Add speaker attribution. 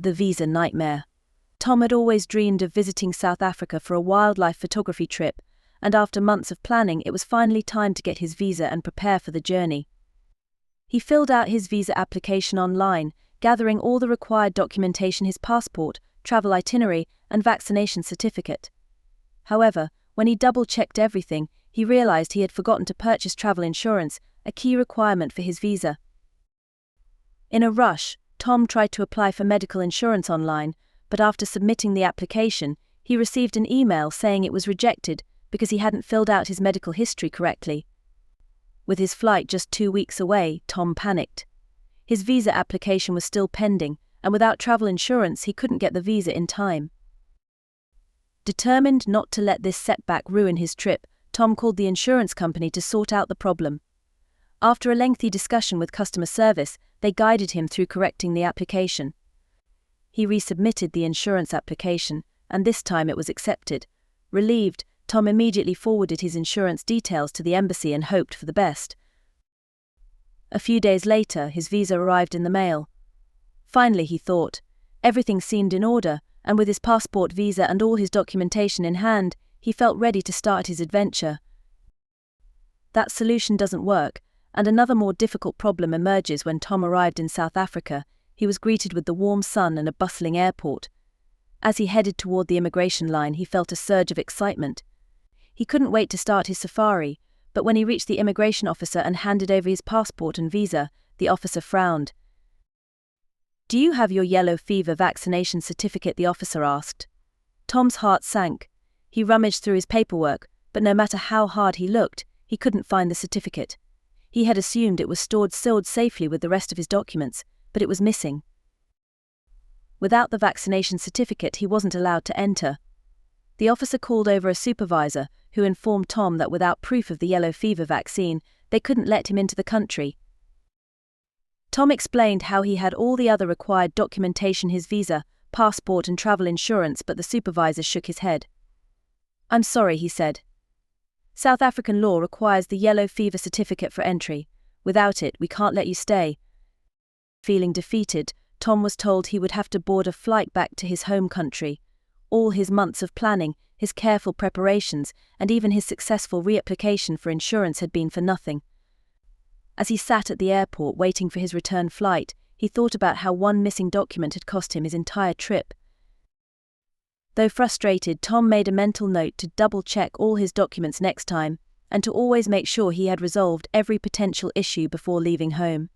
Speaker 1: The visa nightmare. Tom had always dreamed of visiting South Africa for a wildlife photography trip, and after months of planning, it was finally time to get his visa and prepare for the journey. He filled out his visa application online, gathering all the required documentation: his passport, travel itinerary, and vaccination certificate. However, when he double-checked everything, he realized he had forgotten to purchase travel insurance, a key requirement for his visa. In a rush, Tom tried to apply for medical insurance online, but after submitting the application, he received an email saying it was rejected because he hadn't filled out his medical history correctly. With his flight just 2 weeks away, Tom panicked. His visa application was still pending, and without travel insurance, he couldn't get the visa in time. Determined not to let this setback ruin his trip, Tom called the insurance company to sort out the problem. After a lengthy discussion with customer service, they guided him through correcting the application. He resubmitted the insurance application, and this time it was accepted. Relieved, Tom immediately forwarded his insurance details to the embassy and hoped for the best. A few days later, his visa arrived in the mail. Finally, he thought. Everything seemed in order, and with his passport, visa, and all his documentation in hand, he felt ready to start his adventure. That solution doesn't work, and another more difficult problem emerges when Tom arrived in South Africa. He was greeted with the warm sun and a bustling airport. As he headed toward the immigration line, he felt a surge of excitement. He couldn't wait to start his safari, but when he reached the immigration officer and handed over his passport and visa, the officer frowned. "Do you have your yellow fever vaccination certificate?" the officer asked. Tom's heart sank. He rummaged through his paperwork, but no matter how hard he looked, he couldn't find the certificate. He had assumed it was stored sealed safely with the rest of his documents, but it was missing. Without the vaccination certificate, he wasn't allowed to enter. The officer called over a supervisor, who informed Tom that without proof of the yellow fever vaccine, they couldn't let him into the country. Tom explained how he had all the other required documentation: his visa, passport, and travel insurance, but the supervisor shook his head. "I'm sorry," he said. "South African law requires the yellow fever certificate for entry. Without it, we can't let you stay." Feeling defeated, Tom was told he would have to board a flight back to his home country. All his months of planning, his careful preparations, and even his successful reapplication for insurance had been for nothing. As he sat at the airport waiting for his return flight, he thought about how one missing document had cost him his entire trip. Though frustrated, Tom made a mental note to double-check all his documents next time, and to always make sure he had resolved every potential issue before leaving home.